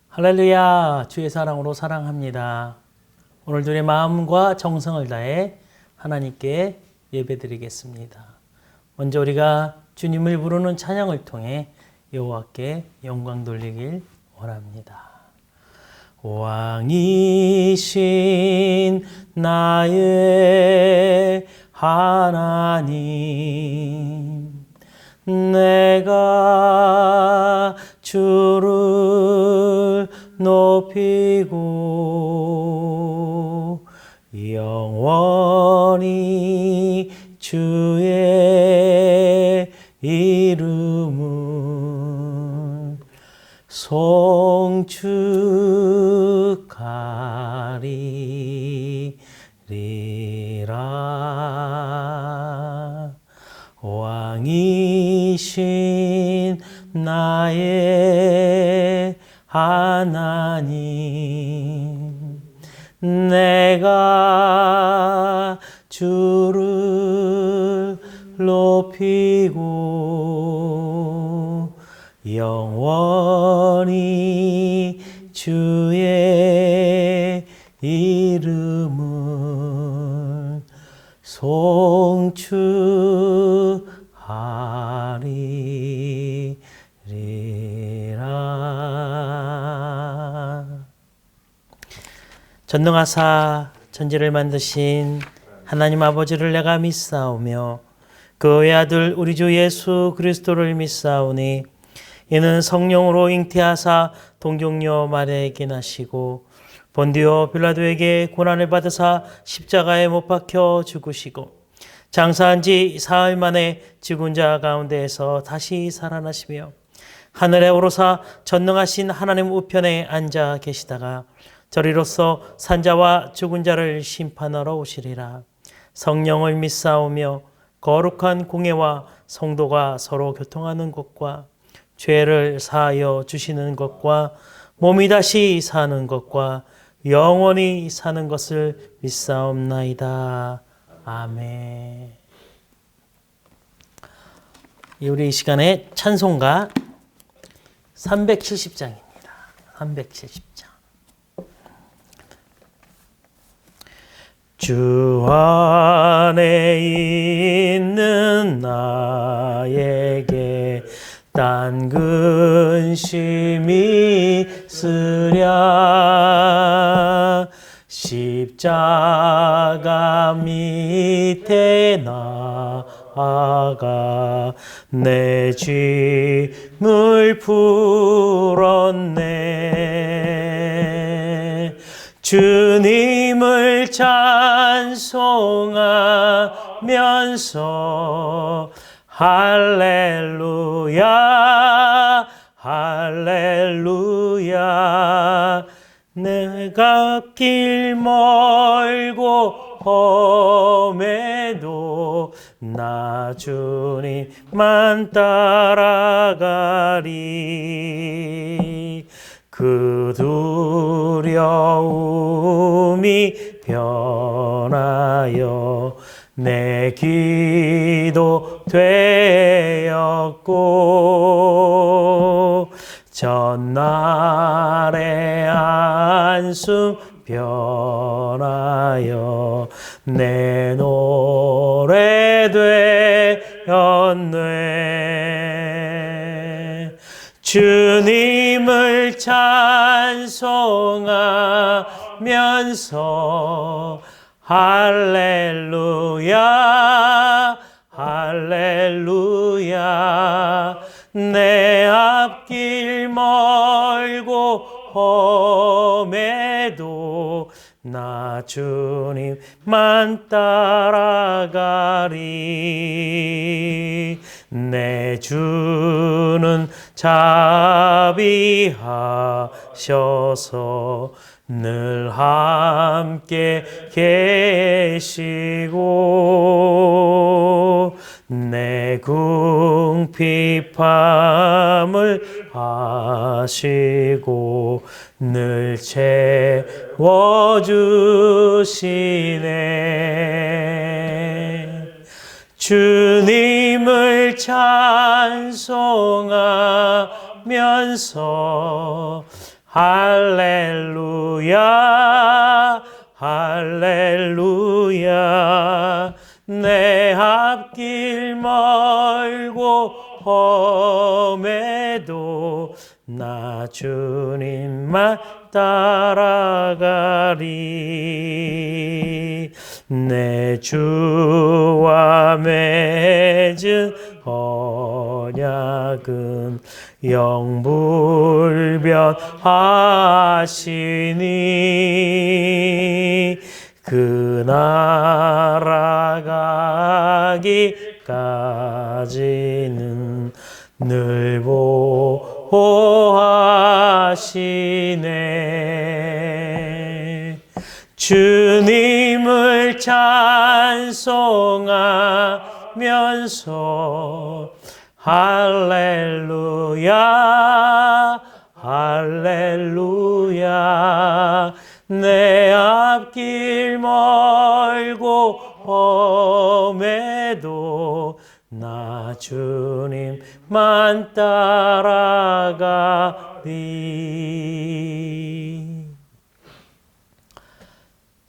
할렐루야, 주의 사랑으로 사랑합니다. 오늘도 내 마음과 정성을 다해 하나님께 예배드리겠습니다. 먼저 우리가 주님을 부르는 찬양을 통해 여호와께 영광 돌리길 원합니다. 왕이신 나의 하나님, 내가 주를 높이고 영원히 주의 이름을 송축하리라. 왕이신 나의 하나님, 내가 주를 높이고 영원히 주의 이름을 송축하리라. 전능하사 천지를 만드신 하나님 아버지를 내가 믿사오며 그 외아들 우리 주 예수 그리스도를 믿사오니 이는 성령으로 잉태하사 동정녀 마리아에게 나시고 본디오 빌라도에게 고난을 받으사 십자가에 못 박혀 죽으시고 장사한 지 사흘 만에 죽은 자 가운데에서 다시 살아나시며 하늘에 오르사 전능하신 하나님 우편에 앉아 계시다가 저리로서 산자와 죽은 자를 심판하러 오시리라. 성령을 믿사오며 거룩한 공예와 성도가 서로 교통하는 것과 죄를 사하여 주시는 것과 몸이 다시 사는 것과 영원히 사는 것을 믿사옵나이다. 아멘. 우리 이 시간에 찬송가 370장입니다. 370장. 주 안에 있는 나에게 딴 근심이 있으랴. 십자가 밑에 나아가 내 짐을 풀었네. 주님을 찬송하면서 할렐루야 할렐루야. 내가 길 멀고 험해도 나 주님만 따라가리. 그 두려움이 변하여 내 기도 되었고 전날의 한숨 변하여 내 노래 되었네. 주님을 찬송하면서 할렐루야 할렐루야. 내 앞길 멀고 험해도 나 주님만 따라가리. 내 주는 자비하셔서 늘 함께 계시고 내 궁핍함을 아시고 늘 채워주시네. 주님을 찬송하면서 할렐루야 할렐루야 내 앞길 멀고 험해도 나 주님만 따라가리. 내 주와 맺은 언약은 영불변하시니 그 나라 가기까지는 늘 보호하시네. 주님을 찬송하면서 할렐루야 할렐루야 내 앞길 멀고 험해도 나 주님만 따라가리.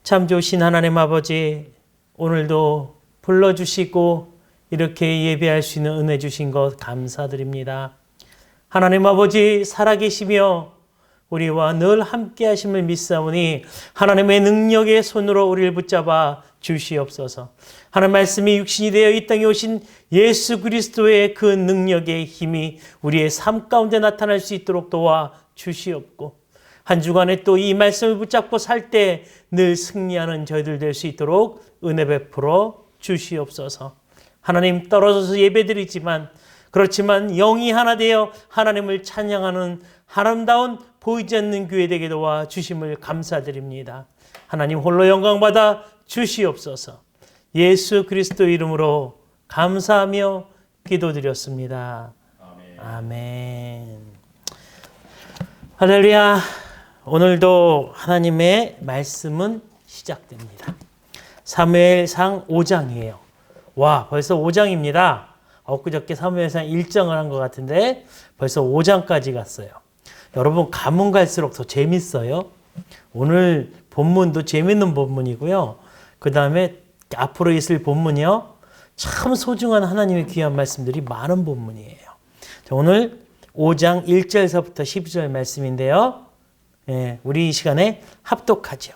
참 좋으신 하나님 아버지, 오늘도 불러주시고 이렇게 예배할 수 있는 은혜 주신 것 감사드립니다. 하나님 아버지 살아계시며 우리와 늘 함께 하심을 믿사오니 하나님의 능력의 손으로 우리를 붙잡아 주시옵소서. 하나님 말씀이 육신이 되어 이 땅에 오신 예수 그리스도의 그 능력의 힘이 우리의 삶 가운데 나타날 수 있도록 도와 주시옵고, 한 주간에 또 이 말씀을 붙잡고 살 때 늘 승리하는 저희들 될 수 있도록 은혜 베풀어 주시옵소서. 하나님, 떨어져서 예배드리지만 그렇지만 영이 하나 되어 하나님을 찬양하는 아름다운 보이지 않는 교회 되게 도와 주심을 감사드립니다. 하나님 홀로 영광받아 주시옵소서. 예수 그리스도 이름으로 감사하며 기도드렸습니다. 아멘. 할렐루야. 오늘도 하나님의 말씀은 시작됩니다. 사무엘상 5장이에요. 와, 벌써 5장입니다. 엊그저께 사무엘상 1장을 한 것 같은데 벌써 5장까지 갔어요. 여러분, 가면 갈수록 더 재밌어요. 오늘 본문도 재밌는 본문이고요. 그 다음에 앞으로 있을 본문이요, 참 소중한 하나님의 귀한 말씀들이 많은 본문이에요. 자, 오늘 5장 1절서부터 12절 말씀인데요. 우리 이 시간에 합독하죠.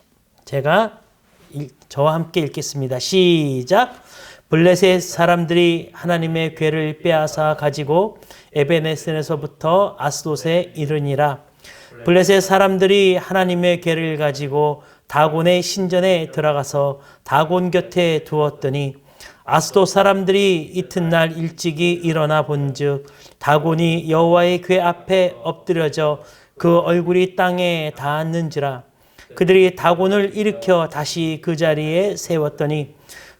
저와 함께 읽겠습니다. 시작. 블레셋 사람들이 하나님의 궤를 빼앗아 가지고 에베네셀에서부터 아스돗에 이르니라. 블레셋 사람들이 하나님의 궤를 가지고 다곤의 신전에 들어가서 다곤 곁에 두었더니 아스돗 사람들이 이튿날 일찍이 일어나 본즉 다곤이 여호와의 궤 앞에 엎드려져 그 얼굴이 땅에 닿았는지라. 그들이 다곤을 일으켜 다시 그 자리에 세웠더니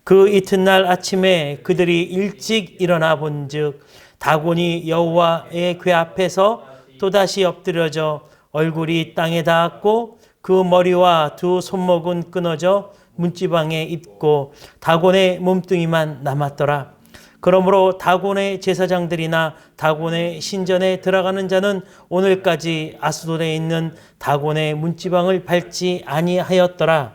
그 이튿날 아침에 그들이 일찍 일어나 본즉 다곤이 여호와의 궤 앞에서 또다시 엎드려져 얼굴이 땅에 닿았고 그 머리와 두 손목은 끊어져 문지방에 있고 다곤의 몸뚱이만 남았더라. 그러므로 다곤의 제사장들이나 다곤의 신전에 들어가는 자는 오늘까지 아스돗에 있는 다곤의 문지방을 밟지 아니하였더라.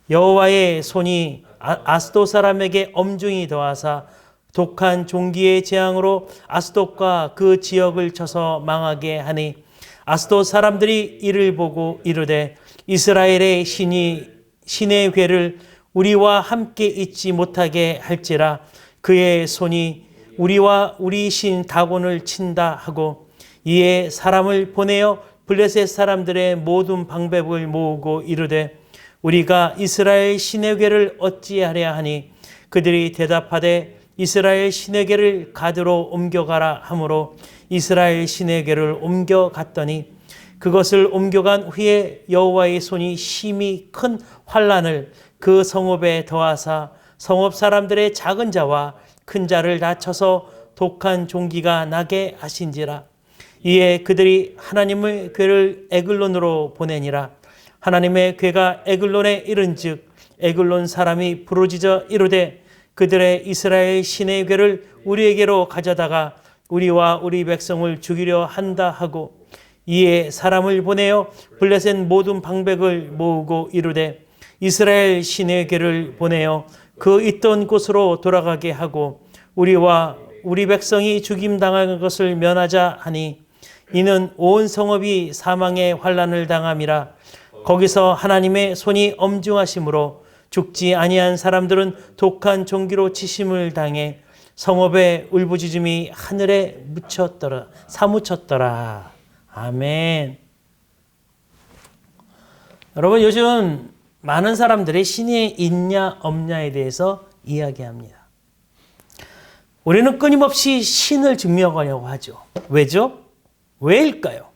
여호와의 손이 아스돗 사람에게 엄중히 더하사 독한 종기의 재앙으로 아스돗과 그 지역을 쳐서 망하게 하니 아스돗 사람들이 이를 보고 이르되 이스라엘의 신의 궤를 우리와 함께 있지 못하게 할지라. 그의 손이 우리와 우리 신 다곤을 친다 하고 이에 사람을 보내어 블레셋 사람들의 모든 방백을 모으고 이르되 우리가 이스라엘 신의 궤를 어찌하랴 하니 그들이 대답하되 이스라엘 신의 궤를 가드로 옮겨가라 하므로 이스라엘 신의 궤를 옮겨갔더니 그것을 옮겨간 후에 여호와의 손이 심히 큰 환난을 그 성읍에 더하사 성읍 사람들의 작은 자와 큰 자를 다쳐서 독한 종기가 나게 하신지라. 이에 그들이 하나님의 궤를 에글론으로 보내니라. 하나님의 궤가 에글론에 이른즉 에글론 사람이 부르짖어 이르되 그들의 이스라엘 신의 궤를 우리에게로 가져다가 우리와 우리 백성을 죽이려 한다 하고, 이에 사람을 보내어 블레셋 모든 방백을 모으고 이르되 이스라엘 신의 궤를 보내어 그 있던 곳으로 돌아가게 하고 우리와 우리 백성이 죽임당한 것을 면하자 하니, 이는 온 성읍이 사망의 환난을 당함이라. 거기서 하나님의 손이 엄중하심으로 죽지 아니한 사람들은 독한 종기로 치심을 당해 성읍의 울부짖음이 하늘에 사무쳤더라. 아멘. 여러분, 요즘 많은 사람들이 신이 있냐 없냐에 대해서 이야기합니다. 우리는 끊임없이 신을 증명하려고 하죠. 왜죠? 왜일까요?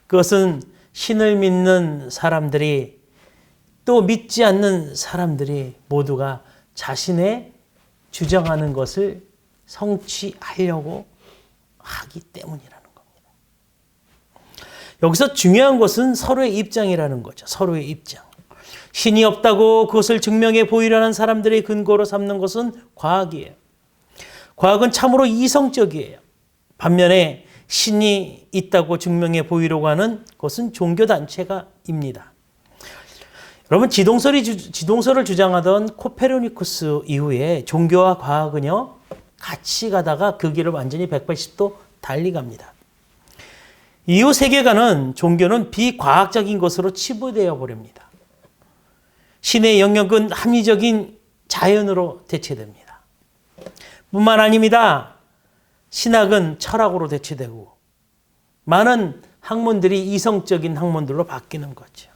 그것은 신을 믿는 사람들이 또 믿지 않는 사람들이 모두가 자신의 주장하는 것을 성취하려고 하기 때문이라는 겁니다. 여기서 중요한 것은 서로의 입장이라는 거죠. 서로의 입장. 신이 없다고 그것을 증명해 보이려는 사람들의 근거로 삼는 것은 과학이에요. 과학은 참으로 이성적이에요. 반면에 신이 있다고 증명해 보이려고 하는 것은 종교단체가입니다. 여러분, 지동설을 주장하던 코페르니쿠스 이후에 종교와 과학은요, 같이 가다가 그 길을 완전히 180도 달리 갑니다. 이후 세계관은 종교는 비과학적인 것으로 치부되어 버립니다. 신의 영역은 합리적인 자연으로 대체됩니다. 뿐만 아닙니다. 신학은 철학으로 대체되고 많은 학문들이 이성적인 학문들로 바뀌는 거죠.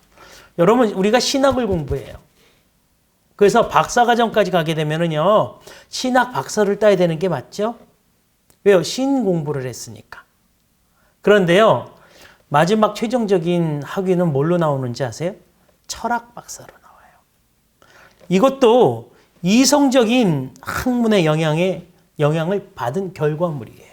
여러분, 우리가 신학을 공부해요. 그래서 박사과정까지 가게 되면은요, 신학 박사를 따야 되는 게 맞죠? 왜요? 신 공부를 했으니까. 그런데요, 마지막 최종적인 학위는 뭘로 나오는지 아세요? 철학 박사로 나와요. 이것도 이성적인 학문의 영향을 받은 결과물이에요.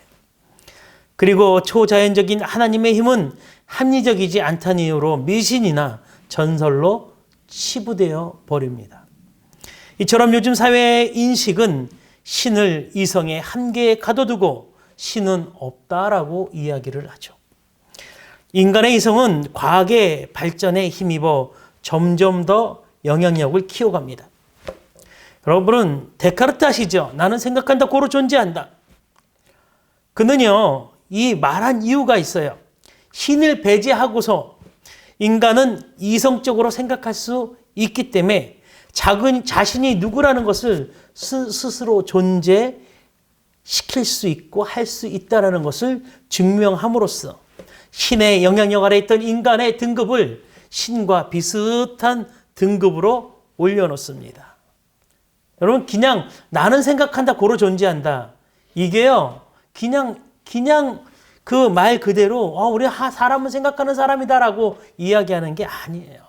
그리고 초자연적인 하나님의 힘은 합리적이지 않다는 이유로 미신이나 전설로 치부되어 버립니다. 이처럼 요즘 사회의 인식은 신을 이성의 한계에 가둬두고 신은 없다라고 이야기를 하죠. 인간의 이성은 과학의 발전에 힘입어 점점 더 영향력을 키워갑니다. 여러분은 데카르트 아시죠? 나는 생각한다, 고로 존재한다. 그는요, 이 말한 이유가 있어요. 신을 배제하고서 인간은 이성적으로 생각할 수 있기 때문에 자신이 누구라는 것을 스스로 존재시킬 수 있고 할 수 있다는 것을 증명함으로써 신의 영향력 아래 있던 인간의 등급을 신과 비슷한 등급으로 올려놓습니다. 여러분, 그냥 나는 생각한다, 고로 존재한다. 이게요, 그냥 그 말 그대로 우리 사람은 생각하는 사람이다라고 이야기하는 게 아니에요.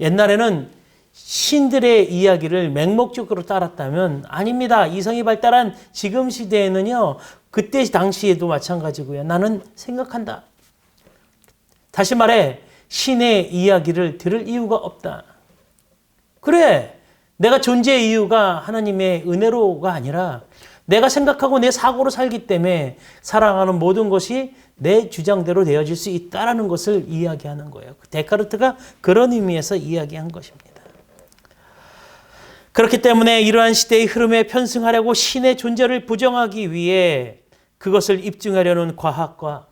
옛날에는 신들의 이야기를 맹목적으로 따랐다면 아닙니다. 이성이 발달한 지금 시대에는요, 그때 당시에도 마찬가지고요. 나는 생각한다. 다시 말해, 신의 이야기를 들을 이유가 없다. 그래, 내가 존재의 이유가 하나님의 은혜로가 아니라 내가 생각하고 내 사고로 살기 때문에 살아가는 모든 것이 내 주장대로 되어질 수 있다는 것을 이야기하는 거예요. 데카르트가 그런 의미에서 이야기한 것입니다. 그렇기 때문에 이러한 시대의 흐름에 편승하려고 신의 존재를 부정하기 위해 그것을 입증하려는 과학과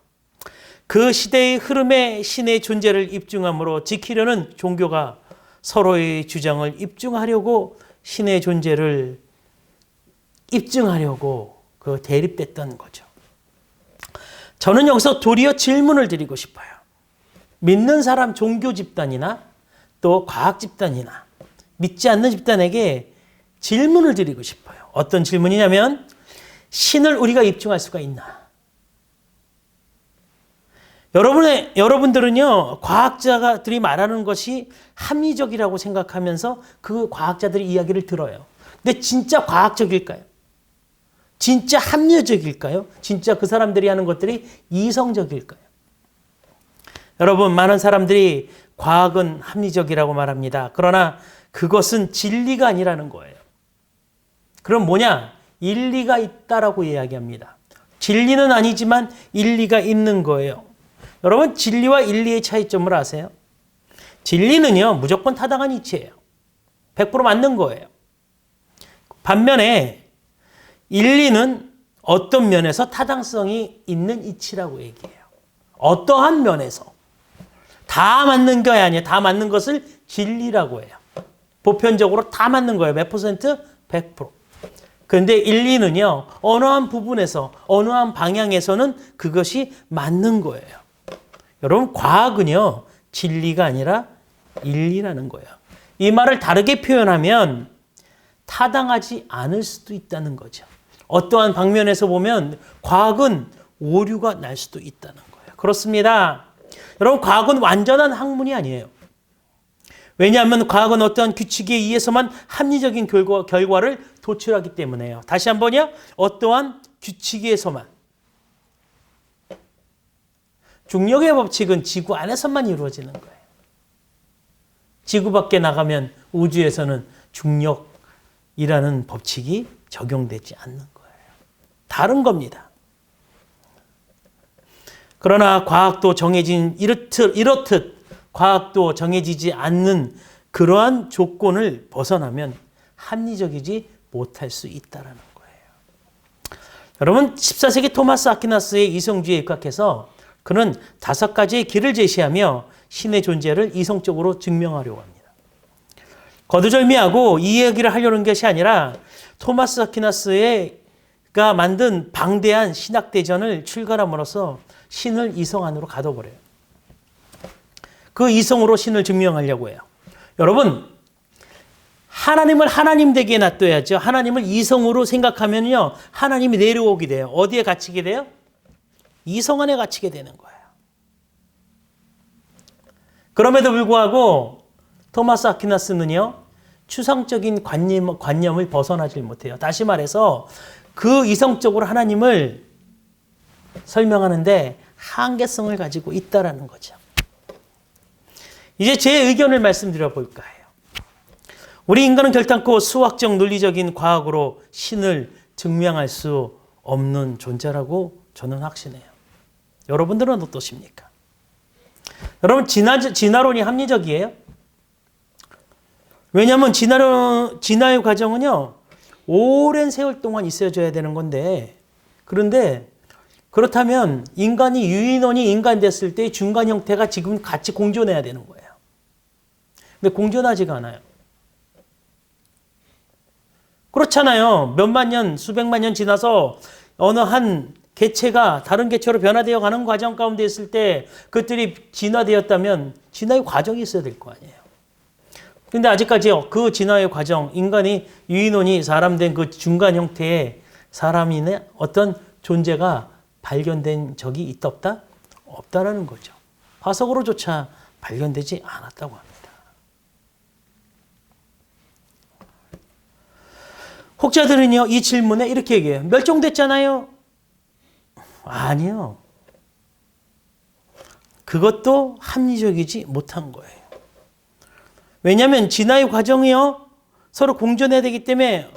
그 시대의 흐름에 신의 존재를 입증함으로 지키려는 종교가 서로의 주장을 입증하려고 신의 존재를 입증하려고 대립됐던 거죠. 저는 여기서 도리어 질문을 드리고 싶어요. 믿는 사람 종교 집단이나 또 과학 집단이나 믿지 않는 집단에게 질문을 드리고 싶어요. 어떤 질문이냐면, 신을 우리가 입증할 수가 있나? 여러분들은요, 과학자들이 말하는 것이 합리적이라고 생각하면서 그 과학자들의 이야기를 들어요. 근데 진짜 과학적일까요? 진짜 합리적일까요? 진짜 그 사람들이 하는 것들이 이성적일까요? 여러분, 많은 사람들이 과학은 합리적이라고 말합니다. 그러나 그것은 진리가 아니라는 거예요. 그럼 뭐냐? 일리가 있다라고 이야기합니다. 진리는 아니지만 일리가 있는 거예요. 여러분, 진리와 일리의 차이점을 아세요? 진리는요, 무조건 타당한 이치예요. 100% 맞는 거예요. 반면에 일리는 어떤 면에서 타당성이 있는 이치라고 얘기해요. 어떠한 면에서. 다 맞는 게 아니에요. 다 맞는 것을 진리라고 해요. 보편적으로 다 맞는 거예요. 몇 퍼센트? 100%. 그런데 일리는요, 어느 한 부분에서, 어느 한 방향에서는 그것이 맞는 거예요. 여러분, 과학은요, 진리가 아니라 일리라는 거예요. 이 말을 다르게 표현하면 타당하지 않을 수도 있다는 거죠. 어떠한 방면에서 보면 과학은 오류가 날 수도 있다는 거예요. 그렇습니다. 여러분, 과학은 완전한 학문이 아니에요. 왜냐하면 과학은 어떠한 규칙에 의해서만 합리적인 결과를 도출하기 때문에요. 다시 한번요. 어떠한 규칙에서만. 중력의 법칙은 지구 안에서만 이루어지는 거예요. 지구 밖에 나가면 우주에서는 중력이라는 법칙이 적용되지 않는 거예요. 다른 겁니다. 그러나 과학도 이렇듯 과학도 정해지지 않는 그러한 조건을 벗어나면 합리적이지 못할 수 있다는 거예요. 여러분, 14세기 토마스 아퀴나스의 이성주의에 입각해서 그는 5가지의 길을 제시하며 신의 존재를 이성적으로 증명하려고 합니다. 거두절미하고 이 얘기를 하려는 것이 아니라 토마스 아퀴나스가 만든 방대한 신학대전을 출간함으로써 신을 이성 안으로 가둬버려요. 그 이성으로 신을 증명하려고 해요. 여러분, 하나님을 하나님 되게 놔둬야죠. 하나님을 이성으로 생각하면요, 하나님이 내려오게 돼요. 어디에 갇히게 돼요? 이성 안에 갇히게 되는 거예요. 그럼에도 불구하고 토마스 아퀴나스는요, 추상적인 관념을 벗어나질 못해요. 다시 말해서 그 이성적으로 하나님을 설명하는데 한계성을 가지고 있다라는 거죠. 이제 제 의견을 말씀드려 볼까 해요. 우리 인간은 결단코 수학적 논리적인 과학으로 신을 증명할 수 없는 존재라고 저는 확신해요. 여러분들은 어떠십니까? 여러분, 진화론이 합리적이에요? 왜냐하면 진화의 과정은요, 오랜 세월 동안 있어줘야 되는 건데, 그런데 그렇다면 유인원이 인간 됐을 때 중간 형태가 지금 같이 공존해야 되는 거예요. 근데 공존하지가 않아요. 그렇잖아요. 몇만 년, 수백만 년 지나서 어느 한 개체가 다른 개체로 변화되어 가는 과정 가운데 있을 때 그것들이 진화되었다면 진화의 과정이 있어야 될 거 아니에요. 근데 아직까지 그 진화의 과정, 유인원이 사람 된 그 중간 형태의 사람인의 어떤 존재가 발견된 적이 있다 없다? 없다라는 거죠. 화석으로조차 발견되지 않았다고 합니다. 혹자들은요, 이 질문에 이렇게 얘기해요. 멸종됐잖아요. 아니요. 그것도 합리적이지 못한 거예요. 왜냐하면 진화의 과정이요, 서로 공존해야 되기 때문에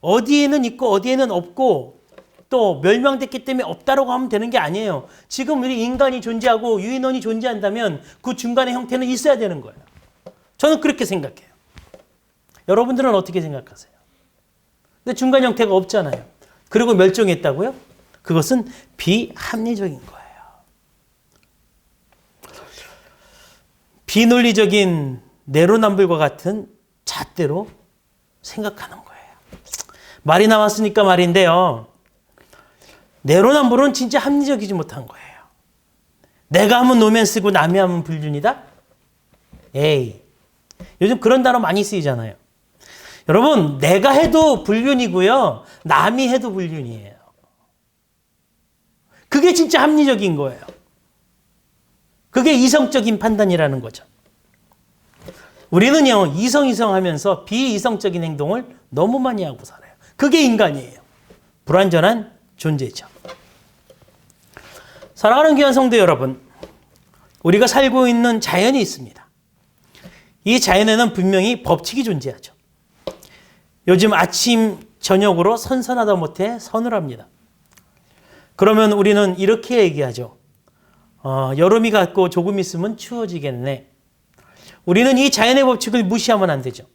어디에는 있고 어디에는 없고 또 멸망됐기 때문에 없다라고 하면 되는 게 아니에요. 지금 우리 인간이 존재하고 유인원이 존재한다면 그 중간의 형태는 있어야 되는 거예요. 저는 그렇게 생각해요. 여러분들은 어떻게 생각하세요? 근데 중간 형태가 없잖아요. 그리고 멸종했다고요? 그것은 비합리적인 거예요. 비논리적인 내로남불과 같은 잣대로 생각하는 거예요. 말이 나왔으니까 말인데요. 내로남불은 진짜 합리적이지 못한 거예요. 내가 하면 노맨스고 남이 하면 불륜이다? 에이, 요즘 그런 단어 많이 쓰이잖아요. 여러분, 내가 해도 불륜이고요, 남이 해도 불륜이에요. 그게 진짜 합리적인 거예요. 그게 이성적인 판단이라는 거죠. 우리는요, 이성하면서 비이성적인 행동을 너무 많이 하고 살아요. 그게 인간이에요. 불완전한 존재죠. 사랑하는 귀한 성도 여러분, 우리가 살고 있는 자연이 있습니다. 이 자연에는 분명히 법칙이 존재하죠. 요즘 아침, 저녁으로 선선하다 못해 서늘합니다. 그러면 우리는 이렇게 얘기하죠. 여름이 갔고 조금 있으면 추워지겠네. 우리는 이 자연의 법칙을 무시하면 안 되죠.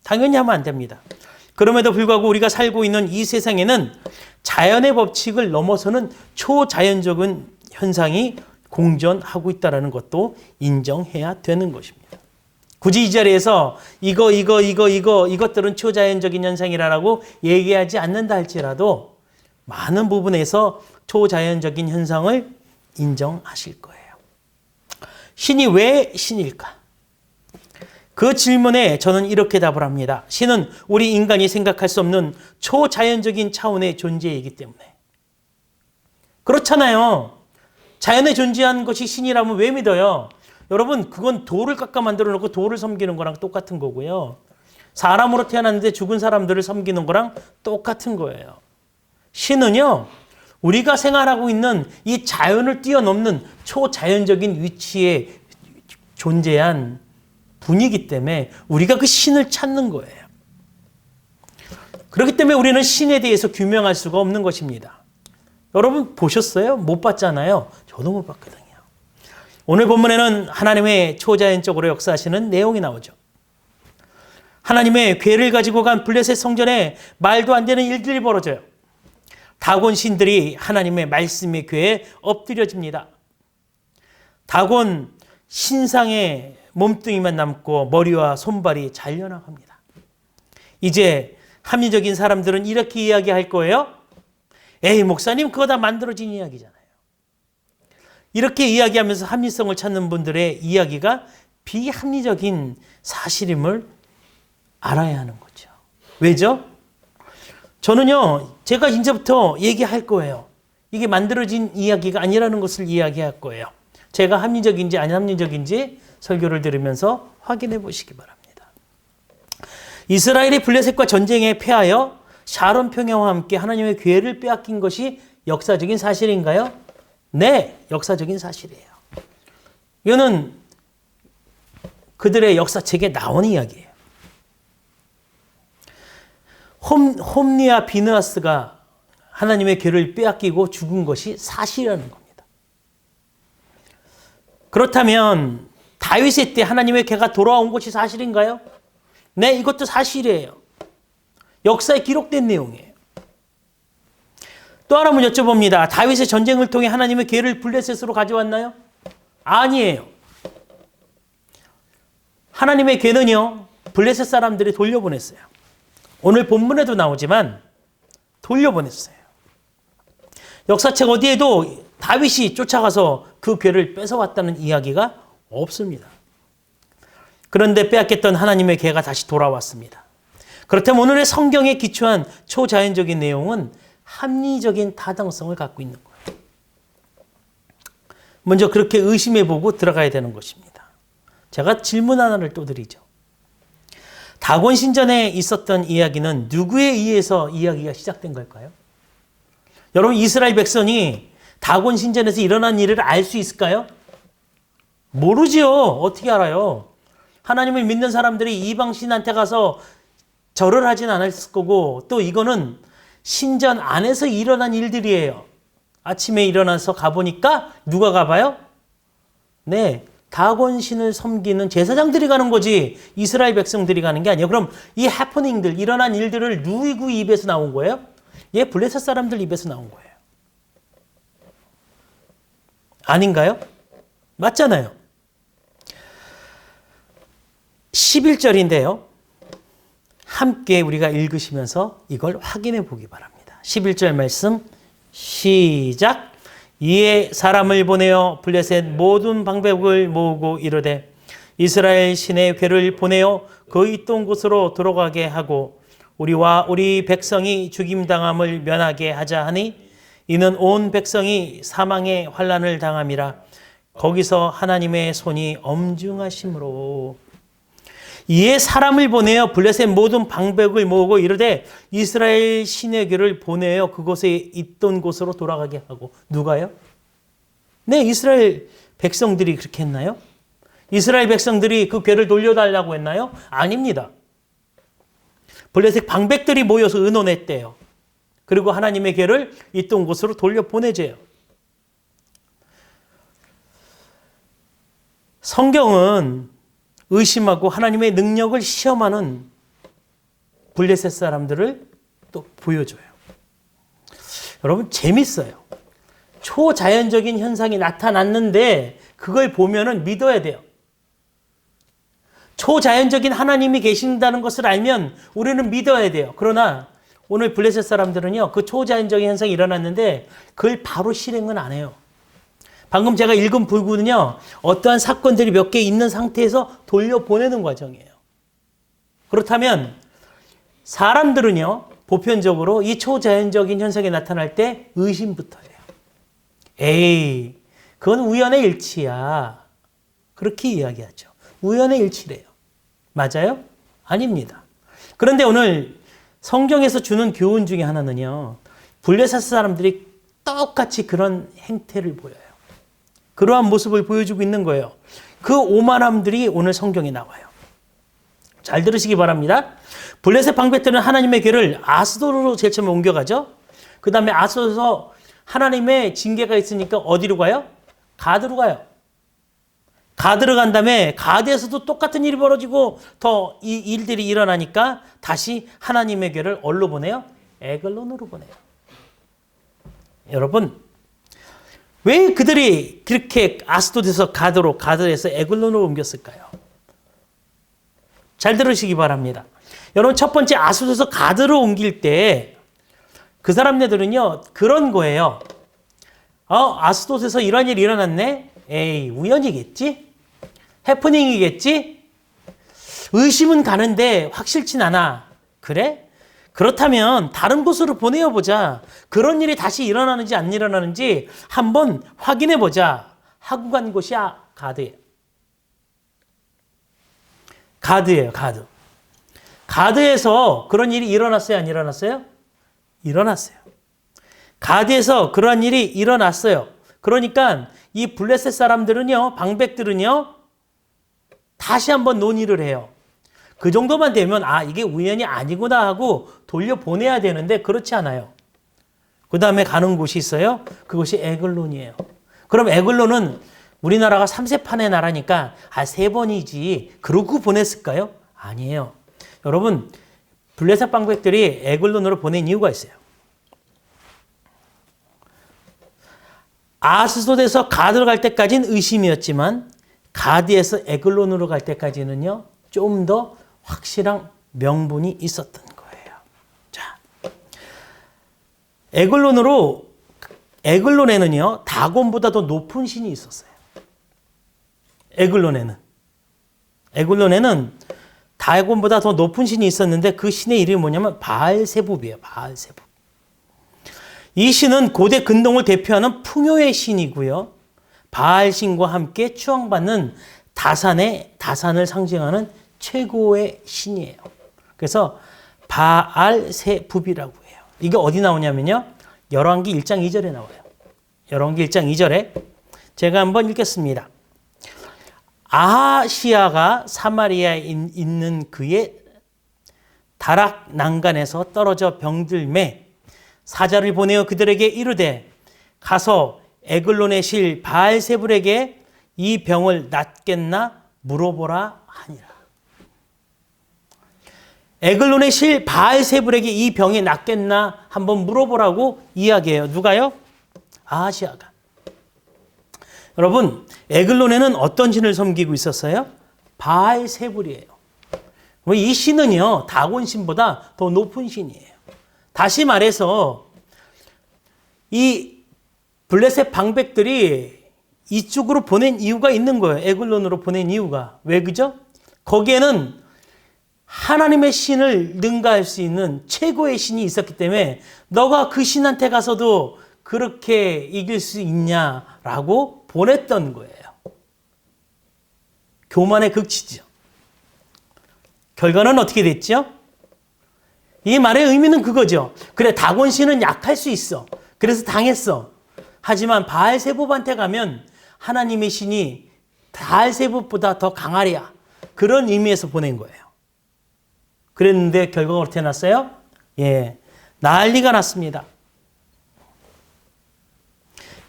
당연히 하면 안 됩니다. 그럼에도 불구하고 우리가 살고 있는 이 세상에는 자연의 법칙을 넘어서는 초자연적인 현상이 공존하고 있다는 것도 인정해야 되는 것입니다. 굳이 이 자리에서 이것들은 초자연적인 현상이라고 얘기하지 않는다 할지라도 많은 부분에서 초자연적인 현상을 인정하실 거예요. 신이 왜 신일까? 그 질문에 저는 이렇게 답을 합니다. 신은 우리 인간이 생각할 수 없는 초자연적인 차원의 존재이기 때문에. 그렇잖아요. 자연에 존재한 것이 신이라면 왜 믿어요? 여러분, 그건 돌을 깎아 만들어 놓고 돌을 섬기는 거랑 똑같은 거고요. 사람으로 태어났는데 죽은 사람들을 섬기는 거랑 똑같은 거예요. 신은요, 우리가 생활하고 있는 이 자연을 뛰어넘는 초자연적인 위치에 존재한 분이기 때문에 우리가 그 신을 찾는 거예요. 그렇기 때문에 우리는 신에 대해서 규명할 수가 없는 것입니다. 여러분 보셨어요? 못 봤잖아요. 저도 못 봤거든요. 오늘 본문에는 하나님의 초자연적으로 역사하시는 내용이 나오죠. 하나님의 궤를 가지고 간 블레셋 성전에 말도 안 되는 일들이 벌어져요. 다곤 신들이 하나님의 말씀의 궤에 엎드려집니다. 다곤 신상의 몸뚱이만 남고 머리와 손발이 잘려나갑니다. 이제 합리적인 사람들은 이렇게 이야기할 거예요. 에이, 목사님, 그거 다 만들어진 이야기잖아요. 이렇게 이야기하면서 합리성을 찾는 분들의 이야기가 비합리적인 사실임을 알아야 하는 거죠. 왜죠? 저는요, 제가 이제부터 얘기할 거예요. 이게 만들어진 이야기가 아니라는 것을 이야기할 거예요. 제가 합리적인지 안 합리적인지 설교를 들으면서 확인해 보시기 바랍니다. 이스라엘이 블레셋과 전쟁에 패하여 샤론 평야와 함께 하나님의 궤를 빼앗긴 것이 역사적인 사실인가요? 네, 역사적인 사실이에요. 이거는 그들의 역사책에 나오는 이야기예요. 홈리와 비느하스가 하나님의 궤를 빼앗기고 죽은 것이 사실이라는 겁니다. 그렇다면 다윗의 때 하나님의 궤가 돌아온 것이 사실인가요? 네, 이것도 사실이에요. 역사에 기록된 내용이에요. 또 하나 한번 여쭤봅니다. 다윗의 전쟁을 통해 하나님의 궤를 블레셋으로 가져왔나요? 아니에요. 하나님의 궤는요, 블레셋 사람들이 돌려보냈어요. 오늘 본문에도 나오지만 돌려보냈어요. 역사책 어디에도 다윗이 쫓아가서 그 궤를 뺏어왔다는 이야기가 없습니다. 그런데 빼앗겼던 하나님의 궤가 다시 돌아왔습니다. 그렇다면 오늘의 성경에 기초한 초자연적인 내용은 합리적인 타당성을 갖고 있는 거예요. 먼저 그렇게 의심해보고 들어가야 되는 것입니다. 제가 질문 하나를 또 드리죠. 다곤 신전에 있었던 이야기는 누구에 의해서 이야기가 시작된 걸까요? 여러분, 이스라엘 백성이 다곤 신전에서 일어난 일을 알 수 있을까요? 모르지요. 어떻게 알아요? 하나님을 믿는 사람들이 이방신한테 가서 절을 하진 않았을 거고, 또 이거는 신전 안에서 일어난 일들이에요. 아침에 일어나서 가보니까 누가 가봐요? 네, 다곤신을 섬기는 제사장들이 가는 거지 이스라엘 백성들이 가는 게 아니에요. 그럼 이 해퍼닝들, 일어난 일들을 누구 입에서 나온 거예요? 예, 블레셋 사람들 입에서 나온 거예요. 아닌가요? 맞잖아요. 11절인데요. 함께 우리가 읽으시면서 이걸 확인해 보기 바랍니다. 11절 말씀 시작. 이에 사람을 보내어 블레셋 모든 방백을 모으고 이르되 이스라엘 신의 궤를 보내어 그 있던 곳으로 들어가게 하고 우리와 우리 백성이 죽임당함을 면하게 하자 하니 이는 온 백성이 사망의 환난을 당함이라. 거기서 하나님의 손이 엄중하심으로. 이에 사람을 보내어 블레셋 모든 방백을 모으고 이르되 이스라엘 신의 귀를 보내어 그곳에 있던 곳으로 돌아가게 하고. 누가요? 네, 이스라엘 백성들이 그렇게 했나요? 이스라엘 백성들이 그 괴를 돌려달라고 했나요? 아닙니다. 블레셋 방백들이 모여서 의논했대요. 그리고 하나님의 괴를 있던 곳으로 돌려보내줘요. 성경은 의심하고 하나님의 능력을 시험하는 블레셋 사람들을 또 보여줘요. 여러분, 재밌어요. 초자연적인 현상이 나타났는데 그걸 보면은 믿어야 돼요. 초자연적인 하나님이 계신다는 것을 알면 우리는 믿어야 돼요. 그러나 오늘 블레셋 사람들은요, 그 초자연적인 현상이 일어났는데 그걸 바로 실행은 안 해요. 방금 제가 읽은 부분은요, 어떠한 사건들이 몇 개 있는 상태에서 돌려보내는 과정이에요. 그렇다면 사람들은요, 보편적으로 이 초자연적인 현상이 나타날 때 의심부터 해요. 에이, 그건 우연의 일치야. 그렇게 이야기하죠. 우연의 일치래요. 맞아요? 아닙니다. 그런데 오늘 성경에서 주는 교훈 중에 하나는요, 블레셋 사람들이 똑같이 그런 행태를 보여요. 그러한 모습을 보여주고 있는 거예요. 그 오만함들이 오늘 성경에 나와요. 잘 들으시기 바랍니다. 블레셋 방백들은 하나님의 괴를 아스도르로 제일 처음에 옮겨가죠. 그 다음에 아스도르에서 하나님의 징계가 있으니까 어디로 가요? 가드로 가요. 가드로 간 다음에 가드에서도 똑같은 일이 벌어지고 더 이 일들이 일어나니까 다시 하나님의 괴를 어디로 보내요? 에글론으로 보내요. 여러분, 왜 그들이 그렇게 아스돗에서 가드로, 가드에서 에글론으로 옮겼을까요? 잘 들으시기 바랍니다. 여러분, 첫 번째 아스돗에서 가드로 옮길 때 그 사람네들은요, 그런 거예요. 아스돗에서 이런 일이 일어났네? 에이, 우연이겠지? 해프닝이겠지? 의심은 가는데 확실치 않아. 그래? 그렇다면 다른 곳으로 보내어보자. 그런 일이 다시 일어나는지 안 일어나는지 한번 확인해보자 하고 간 곳이 가드예요. 가드예요, 가드. 가드에서 그런 일이 일어났어요, 안 일어났어요? 일어났어요. 가드에서 그런 일이 일어났어요. 그러니까 이 블레셋 사람들은요, 방백들은요, 다시 한번 논의를 해요. 그 정도만 되면 이게 우연이 아니구나 하고 돌려보내야 되는데 그렇지 않아요. 그 다음에 가는 곳이 있어요. 그곳이 에글론이에요. 그럼 에글론은 우리나라가 3세판의 나라니까 3번이지 그러고 보냈을까요? 아니에요. 여러분, 블레셋 방백들이 에글론으로 보낸 이유가 있어요. 아스돗에서 가드로 갈 때까지는 의심이었지만 가드에서 에글론으로 갈 때까지는요, 좀 더 확실한 명분이 있었던 거예요. 자, 에글론에는요, 다곤보다 더 높은 신이 있었어요. 에글론에는 다곤보다 더 높은 신이 있었는데 그 신의 이름이 뭐냐면 바알세붑이에요. 바알세붑. 이 신은 고대 근동을 대표하는 풍요의 신이고요. 바알신과 함께 추앙받는 다산을 상징하는 최고의 신이에요. 그래서 바알세붑이라고 해요. 이게 어디 나오냐면요, 열왕기 1장 2절에 나와요. 열왕기 1장 2절에 제가 한번 읽겠습니다. 아하시야가 사마리아에 있는 그의 다락 난간에서 떨어져 병들매 사자를 보내어 그들에게 이르되 가서 에글론의 실 바알세붑에게 이 병을 낫겠나 물어보라 하니라. 에글론의 실 바알세붑에게 이 병이 낫겠나 한번 물어보라고 이야기해요. 누가요? 아하시야가. 여러분, 에글론에는 어떤 신을 섬기고 있었어요? 바알세붑이에요. 이 신은요, 다곤 신보다 더 높은 신이에요. 다시 말해서 이 블레셋 방백들이 이쪽으로 보낸 이유가 있는 거예요. 에글론으로 보낸 이유가. 왜 그죠? 거기에는 하나님의 신을 능가할 수 있는 최고의 신이 있었기 때문에 너가 그 신한테 가서도 그렇게 이길 수 있냐라고 보냈던 거예요. 교만의 극치죠. 결과는 어떻게 됐죠? 이 말의 의미는 그거죠. 그래, 다곤 신은 약할 수 있어. 그래서 당했어. 하지만 바알세붑한테 가면 하나님의 신이 바알세붑보다 더 강하랴. 그런 의미에서 보낸 거예요. 그랬는데 결과가 어떻게 났어요? 예, 난리가 났습니다.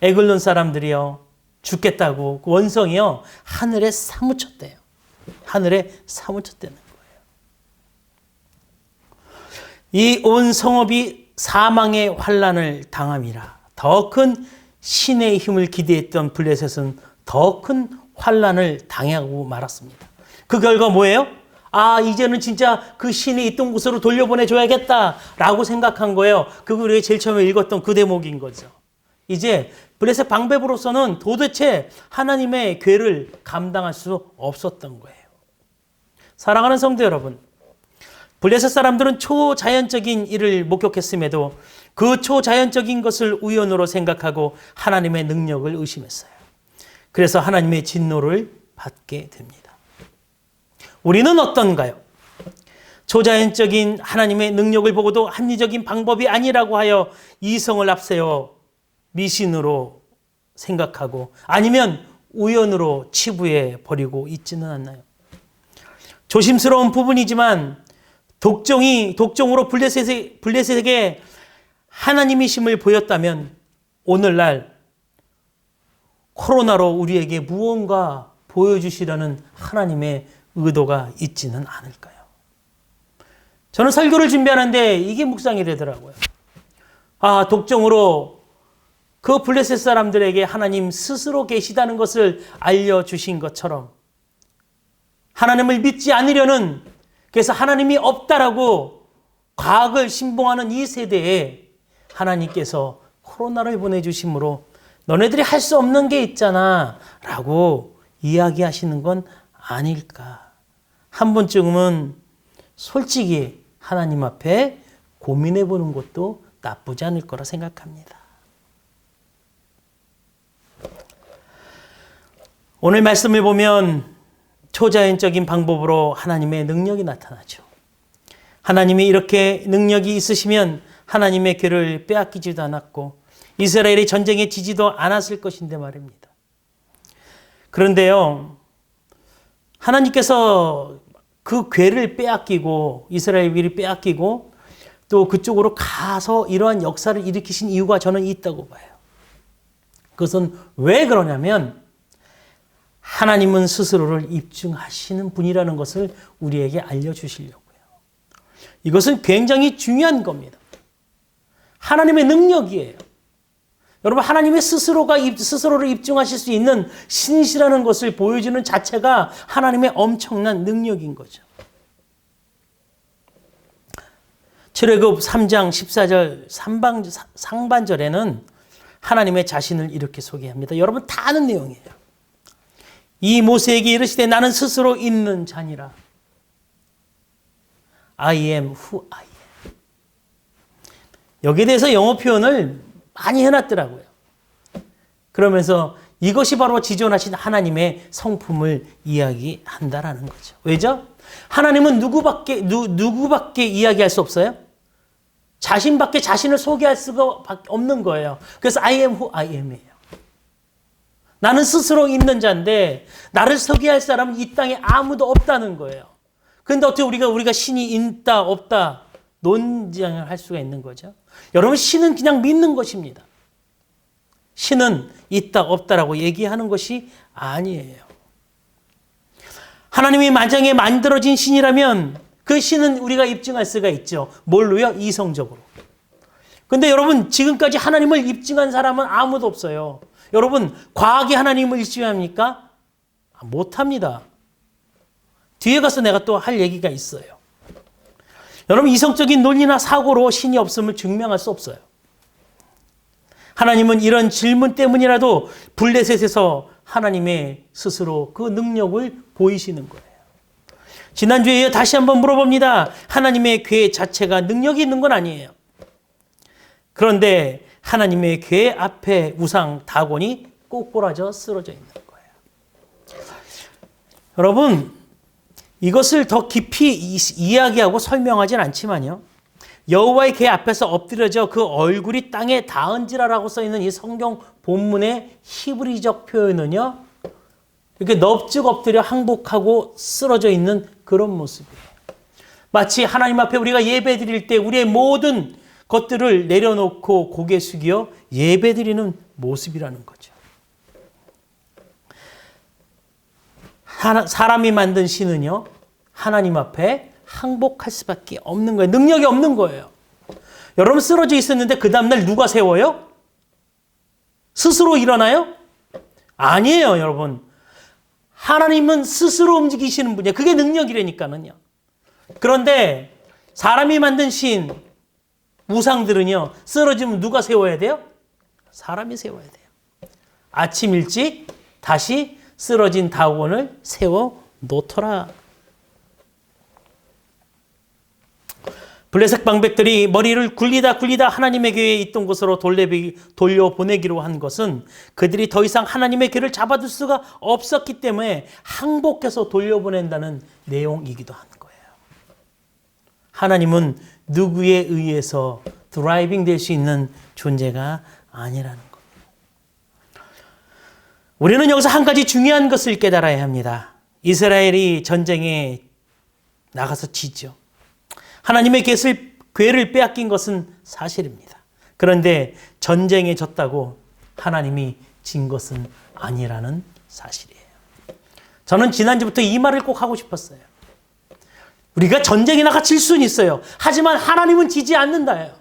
에글론 사람들이요, 죽겠다고 그 원성이요 하늘에 사무쳤대요. 하늘에 사무쳤다는 거예요. 이 온 성읍이 사망의 환난을 당함이라. 더 큰 신의 힘을 기대했던 블레셋은 더 큰 환난을 당하고 말았습니다. 그 결과 뭐예요? 아, 이제는 진짜 그 신이 있던 곳으로 돌려보내줘야겠다라고 생각한 거예요. 그게 우리가 제일 처음에 읽었던 그 대목인 거죠. 이제 블레셋 방백으로서는 도대체 하나님의 궤를 감당할 수 없었던 거예요. 사랑하는 성도 여러분, 블레셋 사람들은 초자연적인 일을 목격했음에도 그 초자연적인 것을 우연으로 생각하고 하나님의 능력을 의심했어요. 그래서 하나님의 진노를 받게 됩니다. 우리는 어떤가요? 초자연적인 하나님의 능력을 보고도 합리적인 방법이 아니라고 하여 이성을 앞세워 미신으로 생각하고 아니면 우연으로 치부해 버리고 있지는 않나요? 조심스러운 부분이지만 독종으로 블레셋에게 하나님이심을 보였다면 오늘날 코로나로 우리에게 무언가 보여주시려는 하나님의 의도가 있지는 않을까요? 저는 설교를 준비하는데 이게 묵상이 되더라고요. 아, 독종으로 그 블레셋 사람들에게 하나님 스스로 계시다는 것을 알려주신 것처럼 하나님을 믿지 않으려는, 그래서 하나님이 없다라고 과학을 신봉하는 이 세대에 하나님께서 코로나를 보내주심으로 너네들이 할 수 없는 게 있잖아 라고 이야기하시는 건 아닐까. 한 번쯤은 솔직히 하나님 앞에 고민해 보는 것도 나쁘지 않을 거라 생각합니다. 오늘 말씀을 보면 초자연적인 방법으로 하나님의 능력이 나타나죠. 하나님이 이렇게 능력이 있으시면 하나님의 궤를 빼앗기지도 않았고 이스라엘이 전쟁에 지지도 않았을 것인데 말입니다. 그런데요, 하나님께서 그 궤를 빼앗기고 이스라엘이 빼앗기고 또 그쪽으로 가서 이러한 역사를 일으키신 이유가 저는 있다고 봐요. 그것은 왜 그러냐면 하나님은 스스로를 입증하시는 분이라는 것을 우리에게 알려주시려고요. 이것은 굉장히 중요한 겁니다. 하나님의 능력이에요. 여러분, 하나님의 스스로를 입증하실 수 있는 신이시라는 것을 보여주는 자체가 하나님의 엄청난 능력인 거죠. 출애굽 3장 14절 상반절에는 하나님의 자신을 이렇게 소개합니다. 여러분 다 아는 내용이에요. 이 모세에게 이르시되 나는 스스로 있는 자니라. I am who I am. 여기에 대해서 영어 표현을 많이 해놨더라고요. 그러면서 이것이 바로 지존하신 하나님의 성품을 이야기한다라는 거죠. 왜죠? 하나님은 누구밖에 이야기할 수 없어요? 자신밖에 자신을 소개할 수가 없는 거예요. 그래서 I am who I am이에요. 나는 스스로 있는 자인데 나를 소개할 사람은 이 땅에 아무도 없다는 거예요. 그런데 어떻게 우리가 신이 있다 없다 논쟁을 할 수가 있는 거죠? 여러분, 신은 그냥 믿는 것입니다. 신은 있다 없다라고 얘기하는 것이 아니에요. 하나님이 만장에 만들어진 신이라면 그 신은 우리가 입증할 수가 있죠. 뭘로요? 이성적으로. 근데 여러분, 지금까지 하나님을 입증한 사람은 아무도 없어요. 여러분, 과학이 하나님을 입증합니까? 못합니다. 뒤에 가서 내가 또 할 얘기가 있어요. 여러분, 이성적인 논리나 사고로 신이 없음을 증명할 수 없어요. 하나님은 이런 질문 때문이라도 블레셋에서 하나님의 스스로 그 능력을 보이시는 거예요. 지난주에 다시 한번 물어봅니다. 하나님의 궤 자체가 능력이 있는 건 아니에요. 그런데 하나님의 궤 앞에 우상 다곤이 꼬꾸라져 쓰러져 있는 거예요. 여러분, 이것을 더 깊이 이야기하고 설명하진 않지만요. 여호와의 궤 앞에서 엎드려져 그 얼굴이 땅에 닿은지라라고 써있는 이 성경 본문의 히브리적 표현은요. 이렇게 넙죽 엎드려 항복하고 쓰러져 있는 그런 모습이에요. 마치 하나님 앞에 우리가 예배 드릴 때 우리의 모든 것들을 내려놓고 고개 숙여 예배 드리는 모습이라는 거죠. 사람이 만든 신은요. 하나님 앞에 항복할 수밖에 없는 거예요. 능력이 없는 거예요. 여러분 쓰러져 있었는데 그 다음날 누가 세워요? 스스로 일어나요? 아니에요, 여러분. 하나님은 스스로 움직이시는 분이에요. 그게 능력이라니까는요. 그런데 사람이 만든 신, 우상들은요. 쓰러지면 누가 세워야 돼요? 사람이 세워야 돼요. 아침 일찍 다시 쓰러진 다곤을 세워 놓더라. 블레셋 방백들이 머리를 굴리다 하나님의 궤에 있던 곳으로 돌려보내기로 한 것은 그들이 더 이상 하나님의 궤를 잡아둘 수가 없었기 때문에 항복해서 돌려보낸다는 내용이기도 한 거예요. 하나님은 누구에 의해서 드라이빙 될 수 있는 존재가 아니라는 겁니다. 우리는 여기서 한 가지 중요한 것을 깨달아야 합니다. 이스라엘이 전쟁에 나가서 지죠. 하나님의 궤를 빼앗긴 것은 사실입니다. 그런데 전쟁에 졌다고 하나님이 진 것은 아니라는 사실이에요. 저는 지난주부터 이 말을 꼭 하고 싶었어요. 우리가 전쟁에 나가 질 수는 있어요. 하지만 하나님은 지지 않는다예요.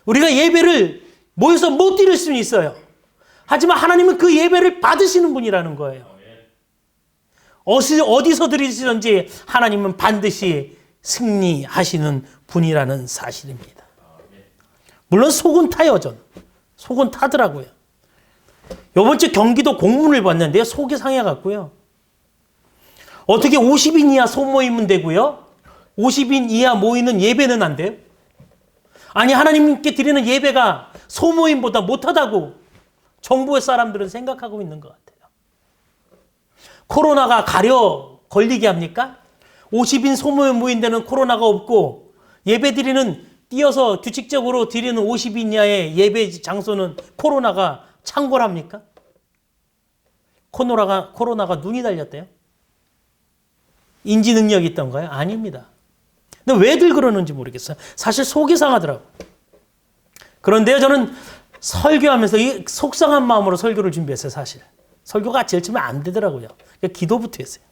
우리가 예배를 모여서 못 드릴 수는 있어요. 하지만 하나님은 그 예배를 받으시는 분이라는 거예요. 어디서 드리시든지 하나님은 반드시 승리하시는 분이라는 사실입니다. 물론 속은 타요, 전. 속은 타더라고요. 이번 주 경기도 공문을 봤는데요. 속이 상해갖고요. 어떻게 50인 이하 소모이면 되고요. 50인 이하 모이는 예배는 안 돼요? 아니 하나님께 드리는 예배가 소모임보다 못하다고 정부의 사람들은 생각하고 있는 것 같아요. 코로나가 가려 걸리게 합니까? 50인 소모임 모인 데는 코로나가 없고 예배 드리는 띄어서 규칙적으로 드리는 50인 이하의 예배 장소는 코로나가 창궐합니까? 코로나가 눈이 달렸대요? 인지 능력이 있던가요? 아닙니다. 근데 왜들 그러는지 모르겠어요. 사실 속이 상하더라고요. 그런데요, 저는 설교하면서 이 속상한 마음으로 설교를 준비했어요, 사실. 설교가 제일 처음에 안 되더라고요. 기도부터 했어요.